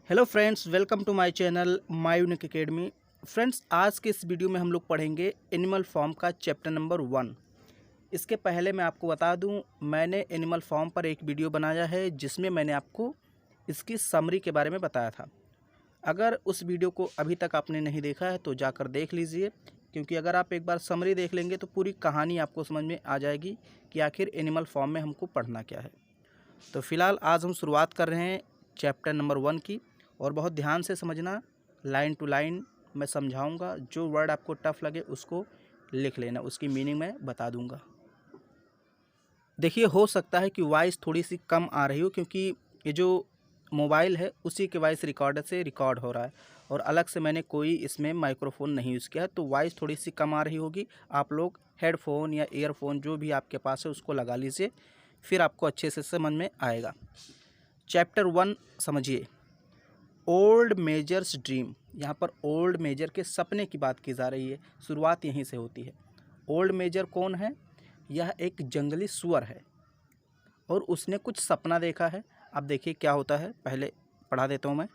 Hello friends, welcome to my channel my unique academy. Friends, आज के इस video में हम लोग पढ़ेंगे एनिमल फॉर्म का चैप्टर नंबर 1। इसके पहले मैं आपको बता दूं, मैंने एनिमल फॉर्म पर एक वीडियो बनाया है जिसमें मैंने आपको इसकी समरी के बारे में बताया था। अगर उस वीडियो को अभी तक आपने नहीं देखा है तो जाकर देख लीजिए, क्योंकि अगर आप एक बार समरी देख लेंगे तो पूरी कहानी आपको समझ में आ जाएगी कि आखिर एनिमल फॉर्म में हमको पढ़ना क्या है। तो फिलहाल आज हम शुरुआत कर रहे हैं चैप्टर नंबर 1 की, और बहुत ध्यान से समझना, लाइन टू लाइन मैं समझाऊंगा। जो वर्ड आपको टफ लगे उसको लिख लेना, उसकी मीनिंग मैं बता दूंगा। देखिए, हो सकता है कि वॉइस थोड़ी सी कम आ रही हो, क्योंकि ये जो मोबाइल है उसी के वॉइस रिकॉर्डर से रिकॉर्ड हो रहा है और अलग से मैंने कोई इसमें माइक्रोफोन नहीं यूज़ किया है, तो वॉइस थोड़ी सी कम आ रही होगी। आप लोग हेडफोन या ईयरफोन जो भी आपके पास है उसको लगा लीजिए, फिर आपको अच्छे से समझ में आएगा। चैप्टर 1 समझिए। Old measures dream. यहाँ पर ओल्ड मेजर के सपने की बात की जा रही है, शुरुआत यहीं से होती है। ओल्ड मेजर कौन है? यह एक जंगली सुअर है और उसने कुछ सपना देखा है। अब देखिए क्या होता है, पहले पढ़ा देता हूँ मैं।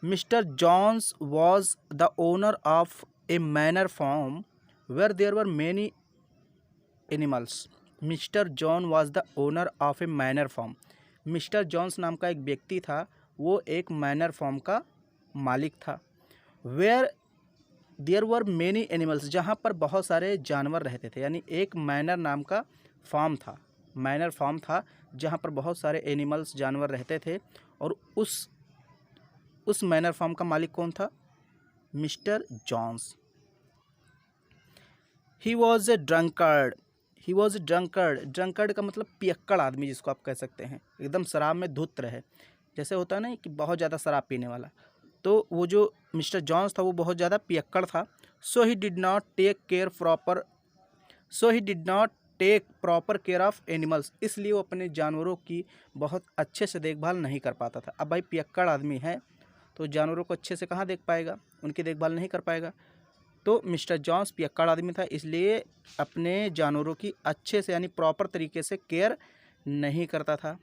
Mister Jones was the owner of a manor farm where there were many animals. Mister John was the owner of a manor farm. Mister Jones नाम का एक व्यक्ति था, वो एक मैनर फार्म का मालिक था। Where there were many animals, जहाँ पर बहुत सारे जानवर रहते थे, यानी एक मैनर नाम का फार्म था, मैनर फार्म था जहाँ पर बहुत सारे एनिमल्स जानवर रहते थे। और उस मैनर फार्म का मालिक कौन था? Mister Jones. He was a drunkard. He was a drunkard. Drunkard का मतलब पियक्कड़ आदमी, जिसको आप कह सकते हैं, एकदम शराब में धुत रहे। जैसे होता है ना कि बहुत ज़्यादा शराब पीने वाला, तो वो जो मिस्टर जॉन्स था वो बहुत ज़्यादा पियक्कड़ था। So he did not take proper care of animals. इसलिए वो अपने जानवरों की बहुत अच्छे से देखभाल नहीं कर पाता था। अब भाई पियक्कड़ आदमी है तो जानवरों को अच्छे से कहाँ देख पाएगा, उनकी देखभाल नहीं कर पाएगा। तो मिस्टर जॉन्स पियक्कड़ आदमी था, इसलिए अपने जानवरों की अच्छे से यानी प्रॉपर तरीके से केयर नहीं करता था।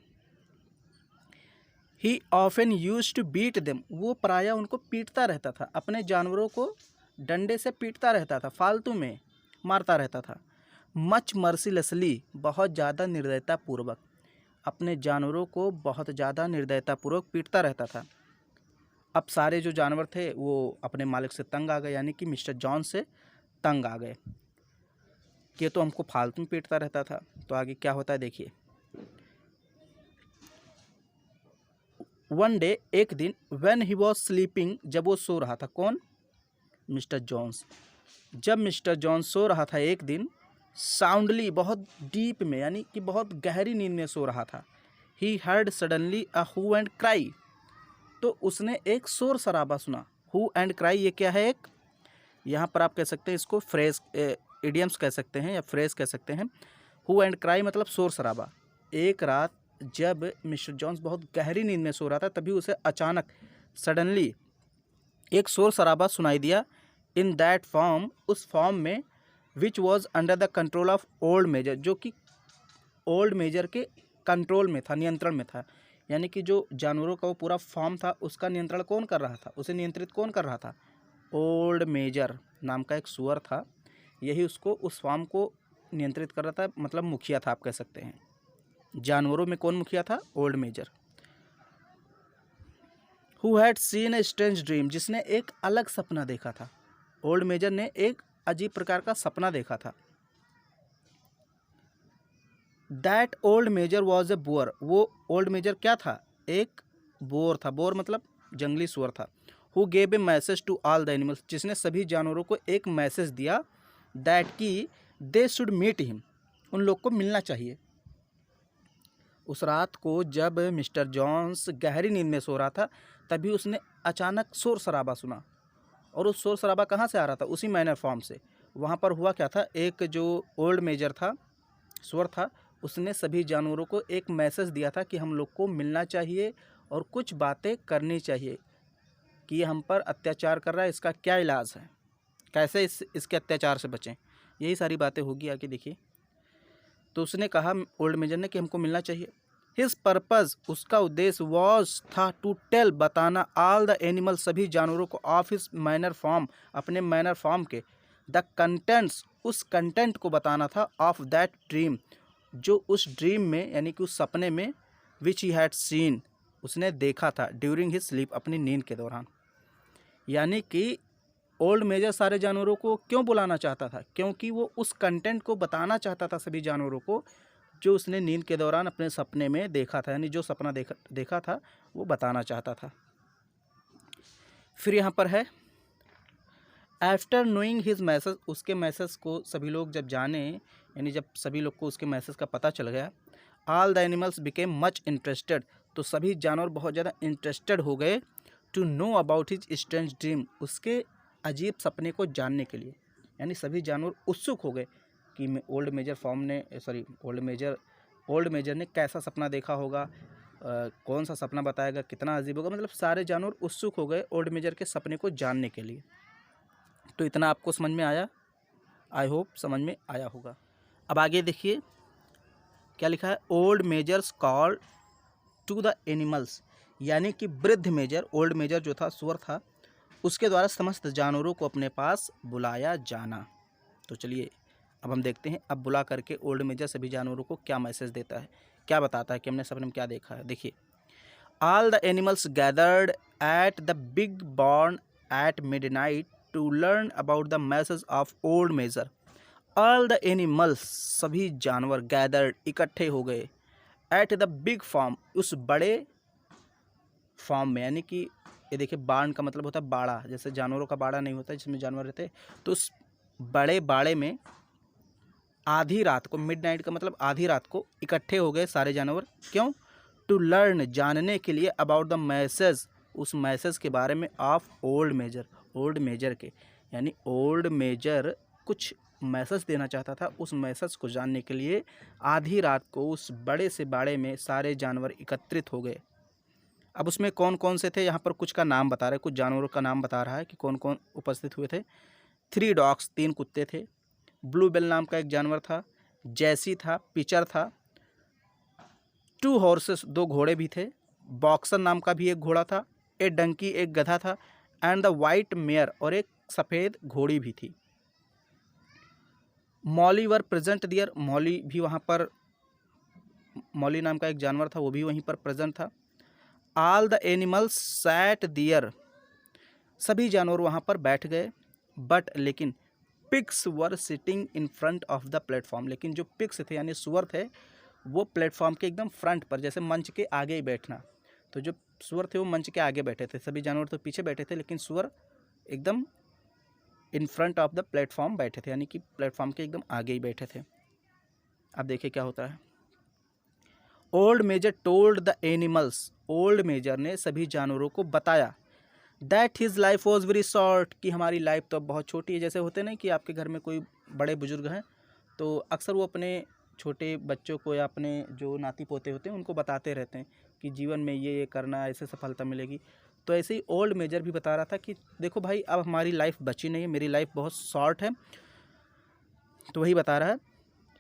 He often use to beat them. वो प्रायः उनको पीटता रहता था, अपने जानवरों को डंडे से पीटता रहता था, फालतू में मारता रहता था। मच मर्सीलेसली, बहुत ज़्यादा निर्दयतापूर्वक, अपने जानवरों को बहुत ज़्यादा निर्दयतापूर्वक पीटता रहता था। अब सारे जो जानवर थे वो अपने मालिक से तंग आ गए, यानी कि मिस्टर जॉन से तंग आ गए कि तो हमको फालतू में पीटता रहता था। तो आगे क्या होता है देखिए। वन डे, एक दिन, व्हेन ही वॉज स्लीपिंग, जब वो सो रहा था। कौन? Mister Jones. जब मिस्टर जॉन्स सो रहा था एक दिन, साउंडली, बहुत डीप में, यानी कि बहुत गहरी नींद में सो रहा था। He heard suddenly a who and cry. तो उसने एक शोर शराबा सुना। हू एंड क्राई ये क्या है? एक, यहाँ पर आप कह सकते हैं इसको फ्रेज, इडियम्स कह सकते हैं या फ्रेज कह सकते हैं। हू एंड क्राई मतलब शोर शराबा। एक रात जब मिस्टर जॉन्स बहुत गहरी नींद में सो रहा था, तभी उसे अचानक सडनली एक शोर शराबा सुनाई दिया। इन दैट फॉर्म, उस फॉर्म में, which was under the control of old major, जो कि ओल्ड मेजर के कंट्रोल में था, नियंत्रण में था। यानी कि जो जानवरों का वो पूरा फॉर्म था उसका नियंत्रण कौन कर रहा था, उसे नियंत्रित कौन कर रहा था? ओल्ड मेजर नाम का एक सुअर था, यही उसको, उस फॉर्म को नियंत्रित कर रहा था, मतलब मुखिया था आप कह सकते हैं। जानवरों में कौन मुखिया था? Old major. Who had seen a strange dream, जिसने एक अलग सपना देखा था। ओल्ड मेजर ने एक अजीब प्रकार का सपना देखा था। That old major was a boar. वो ओल्ड मेजर क्या था? एक बोर था। बोर मतलब जंगली सुअर था। Who gave a message to all the animals, जिसने सभी जानवरों को एक मैसेज दिया, दैट कि दे शुड मीट हिम, उन लोग को मिलना चाहिए। उस रात को जब मिस्टर जॉन्स गहरी नींद में सो रहा था, तभी उसने अचानक शोर शराबा सुना। और उस शोर शराबा कहाँ से आ रहा था? उसी मैनर फार्म से। वहाँ पर हुआ क्या था, एक जो ओल्ड मेजर था, सुअर था, उसने सभी जानवरों को एक मैसेज दिया था कि हम लोग को मिलना चाहिए और कुछ बातें करनी चाहिए कि ये हम पर अत्याचार कर रहा है, इसका क्या इलाज है, कैसे इसके अत्याचार से बचें। यही सारी बातें होगी, आगे देखिए। तो उसने कहा, ओल्ड मेजर ने, कि हमको मिलना चाहिए। हिज पर्पज़ उसका उद्देश्य वॉज था टू टेल बताना ऑल द एनिमल सभी जानवरों को ऑफ हिज मैनर फॉर्म अपने मैनर फॉर्म के, द कंटेंट्स उस कंटेंट को बताना था, ऑफ दैट ड्रीम जो उस ड्रीम में यानी कि उस सपने में, विच ही हैड सीन उसने देखा था, ड्यूरिंग हिज स्लीप अपनी नींद के दौरान। यानी कि ओल्ड मेजर सारे जानवरों को क्यों बुलाना चाहता था, क्योंकि वो उस कंटेंट को बताना चाहता था सभी जानवरों को जो उसने नींद के दौरान अपने सपने में देखा था, यानी जो सपना देखा था वो बताना चाहता था। फिर यहाँ पर है आफ्टर नोइंग हिज मैसेज, उसके मैसेज को सभी लोग जब जाने, यानी जब सभी लोग को उसके मैसेज का पता चल गया, all the animals became much interested, तो सभी जानवर बहुत ज़्यादा इंटरेस्टेड हो गए, to know about his strange dream, उसके अजीब सपने को जानने के लिए। यानी सभी जानवर उत्सुक हो गए कि ओल्ड मेजर ने कैसा सपना देखा होगा, कौन सा सपना बताएगा, कितना अजीब होगा, मतलब सारे जानवर उत्सुक हो गए ओल्ड मेजर के सपने को जानने के लिए। तो इतना आपको समझ में आया, आई होप समझ में आया होगा। अब आगे देखिए क्या लिखा है, old major's call to the animals, यानी कि वृद्ध मेजर, ओल्ड मेजर जो था सुअर था, उसके द्वारा समस्त जानवरों को अपने पास बुलाया जाना। तो चलिए अब हम देखते हैं, अब बुला करके ओल्ड मेजर सभी जानवरों को क्या मैसेज देता है, क्या बताता है कि हमने सपने में क्या देखा है। देखिए, all the animals gathered at the big barn at midnight to learn about the message of old Major. All the animals सभी जानवर गैदर्ड इकट्ठे हो गए, एट द बिग फार्म उस बड़े फार्म में, यानी कि ये देखिए बार्न का मतलब होता है बाड़ा, जैसे जानवरों का बाड़ा नहीं होता जिसमें जानवर रहते, तो उस बड़े बाड़े में आधी रात को, मिडनाइट का मतलब आधी रात को इकट्ठे हो गए सारे जानवर। क्यों? टू लर्न जानने के लिए, अबाउट द मैसेज उस मैसेज के बारे में, ऑफ ओल्ड मेजर के, यानी ओल्ड मेजर कुछ मैसेज देना चाहता था, उस मैसेज को जानने के लिए आधी रात को उस बड़े से बाड़े में सारे जानवर एकत्रित हो गए। अब उसमें कौन कौन से थे, यहाँ पर कुछ का नाम बता रहे हैं, कुछ जानवरों का नाम बता रहा है कि कौन कौन उपस्थित हुए थे। 3 डॉग्स 3 कुत्ते थे, ब्लू बेल नाम का एक जानवर था, जैसी था, पिचर था, 2 हॉर्सेस 2 घोड़े भी थे, बॉक्सर नाम का भी एक घोड़ा था, ए डंकी एक गधा था, एंड द वाइट मेयर और एक सफ़ेद घोड़ी भी थी। Mollie were present there, Mollie भी वहाँ पर, मॉली नाम का एक जानवर था वो भी वहीं पर प्रेजेंट था। ऑल द एनिमल्स सैट दियर, सभी जानवर वहाँ पर बैठ गए, बट लेकिन pigs were sitting in front of the platform, लेकिन जो पिग्स थे यानी सुअर थे वो प्लेटफॉर्म के एकदम फ्रंट पर, जैसे मंच के आगे ही बैठना, तो जो सुअर थे वो मंच के आगे बैठे थे, सभी जानवर तो पीछे बैठे थे, लेकिन सुअर एकदम in front of the platform बैठे थे, यानी कि प्लेटफॉर्म के एकदम आगे ही बैठे थे। अब देखिए क्या होता है, old major told the animals, old major ने सभी जानवरों को बताया, that his life was very short, कि हमारी लाइफ तो बहुत छोटी है। जैसे होते नहीं कि आपके घर में कोई बड़े बुजुर्ग हैं तो अक्सर वो अपने छोटे बच्चों को या अपने जो नाती पोते होते हैं उनको बताते रहते हैं कि जीवन में ये करना, ऐसे सफलता मिलेगी। तो ऐसे ही ओल्ड मेजर भी बता रहा था कि देखो भाई अब हमारी लाइफ बची नहीं है, मेरी लाइफ बहुत शॉर्ट है। तो वही बता रहा है,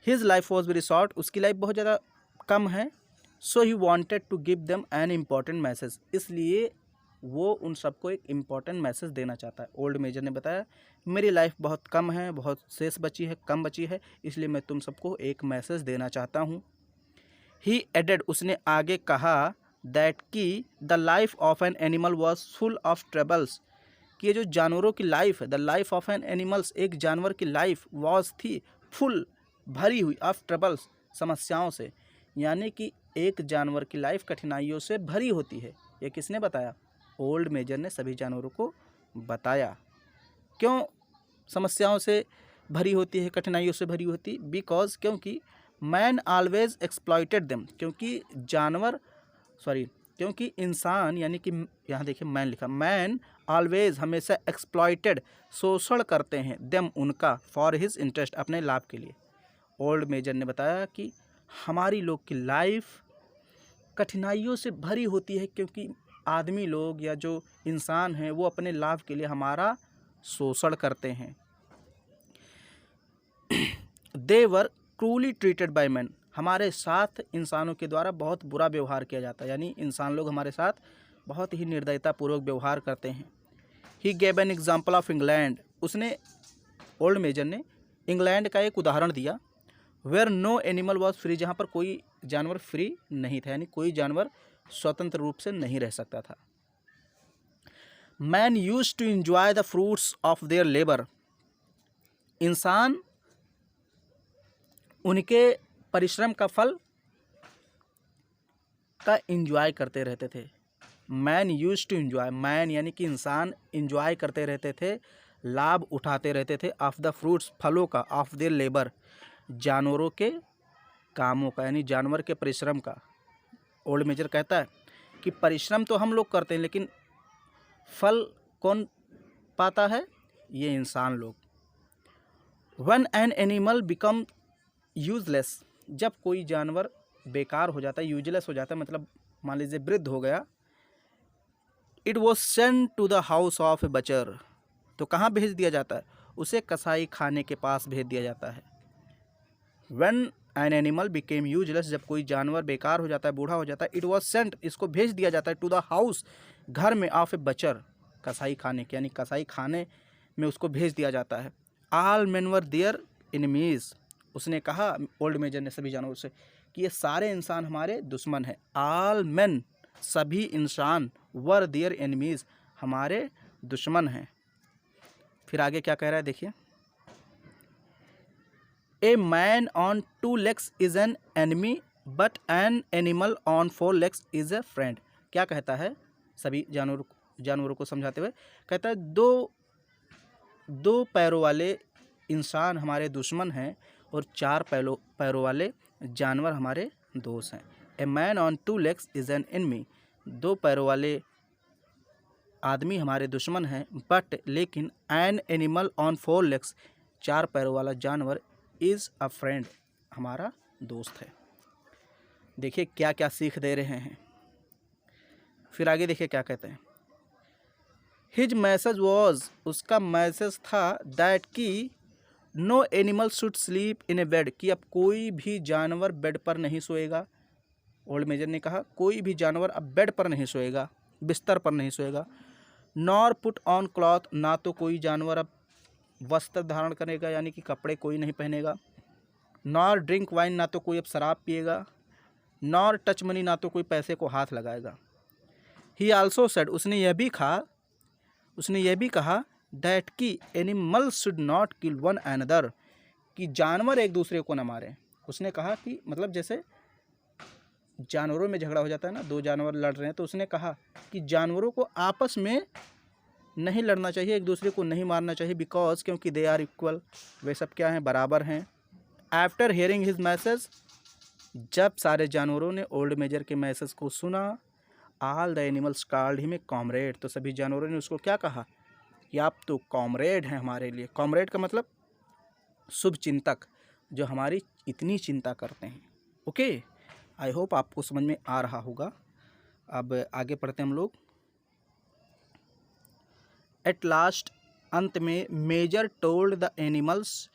his life was very short, उसकी लाइफ बहुत ज़्यादा कम है। So he wanted to give them an important message, इसलिए वो उन सबको एक इम्पॉर्टेंट मैसेज देना चाहता है। ओल्ड मेजर ने बताया मेरी लाइफ बहुत कम है, बहुत शेष बची है, कम बची है, इसलिए मैं तुम सबको एक मैसेज देना चाहता हूँ। ही एडेड, उसने आगे कहा, दैट कि the life of an animal was full of troubles, कि ये जो जानवरों की लाइफ है, the life of an animals, एक जानवर की लाइफ वॉज थी, फुल भरी हुई, ऑफ ट्रबल्स समस्याओं से, यानी कि एक जानवर की लाइफ कठिनाइयों से भरी होती है। ये किसने बताया? ओल्ड मेजर ने सभी जानवरों को बताया। क्यों समस्याओं से भरी होती है, कठिनाइयों से भरी होती? बिकॉज, क्योंकि मैन ऑलवेज एक्सप्लॉइटेड देम, क्योंकि इंसान, यानी कि यहाँ देखिए मैन लिखा, मैन ऑलवेज हमेशा एक्सप्लॉइटेड शोषण करते हैं, देम उनका, फॉर हिज इंटरेस्ट अपने लाभ के लिए। ओल्ड मेजर ने बताया कि हमारी लोग की लाइफ कठिनाइयों से भरी होती है, क्योंकि आदमी लोग या जो इंसान हैं वो अपने लाभ के लिए हमारा शोषण करते हैं। दे वर क्रूली ट्रीटेड बाय मैन, हमारे साथ इंसानों के द्वारा बहुत बुरा व्यवहार किया जाता है, यानी इंसान लोग हमारे साथ बहुत ही निर्दयतापूर्वक व्यवहार करते हैं। He gave an example of England, उसने ओल्ड मेजर ने इंग्लैंड का एक उदाहरण दिया। Where no animal was free, जहाँ पर कोई जानवर फ्री नहीं था, यानी कोई जानवर स्वतंत्र रूप से नहीं रह सकता था। Man use to enjoy the fruits of their labour, इंसान उनके परिश्रम का फल का इंजॉय करते रहते थे। Man use to enjoy, man यानी कि इंसान इंजॉय करते रहते थे, लाभ उठाते रहते थे ऑफ द फ्रूट्स, फलों का, ऑफ देयर लेबर, जानवरों के कामों का, यानी जानवर के परिश्रम का। ओल्ड मेजर कहता है कि परिश्रम तो हम लोग करते हैं, लेकिन फल कौन पाता है? ये इंसान लोग। When an animal become useless, जब कोई जानवर बेकार हो जाता है, यूजलेस हो जाता है, मतलब मान लीजिए वृद्ध हो गया। It was sent to the house of a butcher, तो कहाँ भेज दिया जाता है? उसे कसाई खाने के पास भेज दिया जाता है। When an animal became useless, जब कोई जानवर बेकार हो जाता है, बूढ़ा हो जाता है, इट वॉज सेंट, इसको भेज दिया जाता है, टू द हाउस, घर में, ऑफ ए बचर, कसाई खाने के, यानी कसाई खाने में उसको भेज दिया जाता है। All men were their enemies, उसने कहा, ओल्ड मेजर ने सभी जानवरों से, कि ये सारे इंसान हमारे दुश्मन हैं। ऑल मेन, सभी इंसान, वर देयर एनिमीज, हमारे दुश्मन हैं। फिर आगे क्या कह रहा है देखिए। A man on 2 legs is an enemy but an animal on 4 legs is a friend. क्या कहता है सभी जानवरों को समझाते हुए? कहता है दो पैरों वाले इंसान हमारे दुश्मन हैं और 4 पैरों वाले जानवर हमारे दोस्त हैं। A man on 2 legs is an enemy, 2 पैरों वाले आदमी हमारे दुश्मन हैं, बट लेकिन एन एनिमल ऑन 4 legs, 4 पैरों वाला जानवर, इज़ अ फ्रेंड, हमारा दोस्त है। देखिए क्या क्या सीख दे रहे हैं। फिर आगे देखिए क्या कहते हैं। हिज मैसेज वॉज, उसका मैसेज था, दैट कि no animal should sleep in a bed, कि अब कोई भी जानवर बेड पर नहीं सोएगा। ओल्ड मेजर ने कहा कोई भी जानवर अब बेड पर नहीं सोएगा, बिस्तर पर नहीं सोएगा। नॉर पुट ऑन क्लॉथ, ना तो कोई जानवर अब वस्त्र धारण करेगा, यानी कि कपड़े कोई नहीं पहनेगा। नॉर ड्रिंक वाइन, ना तो कोई अब शराब पिएगा। नॉर टच मनी, ना तो कोई पैसे को हाथ लगाएगा। ही आल्सो सेड, उसने यह भी कहा दैट कि animal should not kill one another, कि जानवर एक दूसरे को न मारे। उसने कहा कि मतलब जैसे जानवरों में झगड़ा हो जाता है ना, 2 जानवर लड़ रहे हैं, तो उसने कहा कि जानवरों को आपस में नहीं लड़ना चाहिए, एक दूसरे को नहीं मारना चाहिए, बिकॉज, क्योंकि दे आर इक्वल, वे सब क्या हैं? बराबर हैं। आफ्टर हियरिंग हिज मैसेज, जब सारे जानवरों ने ओल्ड मेजर के मैसेज को सुना, all the animals called him a comrade, तो सभी जानवरों ने उसको क्या कहा कि आप तो कॉमरेड हैं हमारे लिए। कॉमरेड का मतलब शुभ चिंतक, जो हमारी इतनी चिंता करते हैं। ओके, आई होप आपको समझ में आ रहा होगा। अब आगे पढ़ते हैं हम लोग। एट लास्ट, अंत में, major told the animals,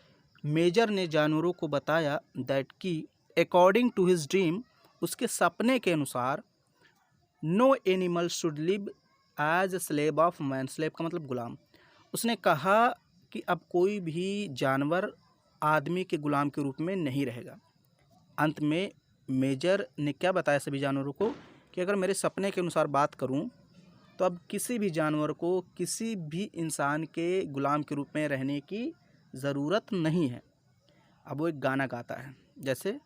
major ने जानवरों को बताया, दैट कि अकॉर्डिंग टू हिज ड्रीम, उसके सपने के अनुसार, no animal should live as a slave of man, slave का मतलब गुलाम। उसने कहा कि अब कोई भी जानवर आदमी के गुलाम के रूप में नहीं रहेगा। अंत में मेजर ने क्या बताया सभी जानवरों को कि अगर मेरे सपने के अनुसार बात करूं, तो अब किसी भी जानवर को किसी भी इंसान के गुलाम के रूप में रहने की ज़रूरत नहीं है। अब वो एक गाना गाता है, जैसे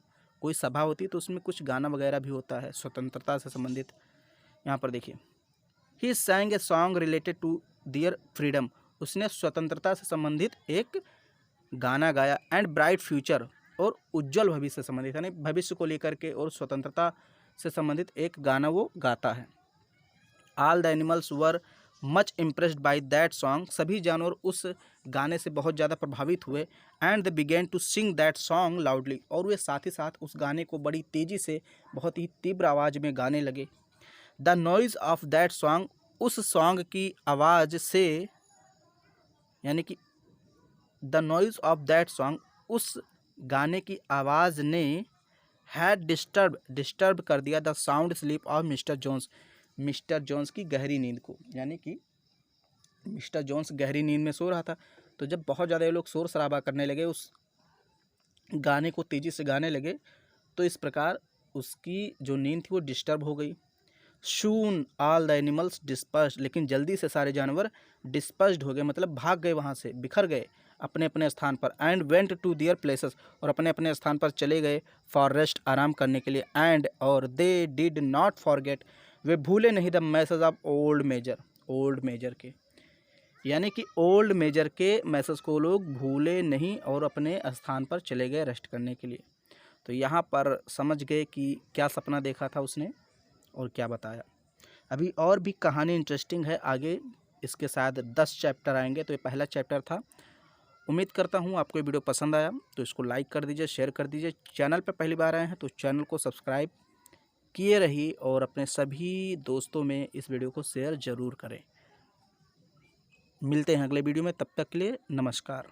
कोई सभा होती है तो उसमें कुछ गाना वगैरह भी होता है स्वतंत्रता से संबंधित। यहाँ पर देखिए, he sang a song related to their freedom, उसने स्वतंत्रता से संबंधित एक गाना गाया। एंड ब्राइट फ्यूचर, और उज्जवल भविष्य से संबंधित, यानी भविष्य को लेकर के और स्वतंत्रता से संबंधित एक गाना वो गाता है। All the animals were much impressed by that song, सभी जानवर उस गाने से बहुत ज़्यादा प्रभावित हुए। And they began to sing that song loudly, और वे साथ ही साथ उस गाने को बड़ी तेज़ी से, बहुत ही तीव्र आवाज़ में गाने लगे। The noise of that song, उस सॉन्ग की आवाज़ से, यानी कि the noise of that song, उस गाने की आवाज़ ने हैड डिस्टर्ब कर दिया the sound sleep of mister Jones की गहरी नींद को। यानी कि मिस्टर जोन्स गहरी नींद में सो रहा था, तो जब बहुत ज़्यादा ये लोग शोर शराबा करने लगे, उस गाने को तेज़ी से गाने लगे, तो इस प्रकार उसकी जो नींद थी वो डिस्टर्ब हो गई। शून ऑल द एनिमल्स डिस्पर्स्ड, लेकिन जल्दी से सारे जानवर डिस्पर्स्ड हो गए, मतलब भाग गए, वहाँ से बिखर गए अपने अपने स्थान पर। And went to their places, और अपने अपने स्थान पर चले गए फॉर रेस्ट, आराम करने के लिए। एंड और दे डिड नॉट फॉरगेट, वे भूले नहीं the message of old major के, यानी कि ओल्ड मेजर के मैसेज को लोग भूले नहीं और अपने स्थान पर चले गए रेस्ट करने के लिए। तो यहाँ पर समझ गए कि क्या सपना देखा था उसने और क्या बताया। अभी और भी कहानी इंटरेस्टिंग है, आगे इसके शायद 10 चैप्टर आएंगे। तो ये पहला चैप्टर था। उम्मीद करता हूँ आपको ये वीडियो पसंद आया, तो इसको लाइक कर दीजिए, शेयर कर दीजिए। चैनल पर पहली बार आए हैं तो चैनल को सब्सक्राइब किए रहिए और अपने सभी दोस्तों में इस वीडियो को शेयर ज़रूर करें। मिलते हैं अगले वीडियो में, तब तक के लिए नमस्कार।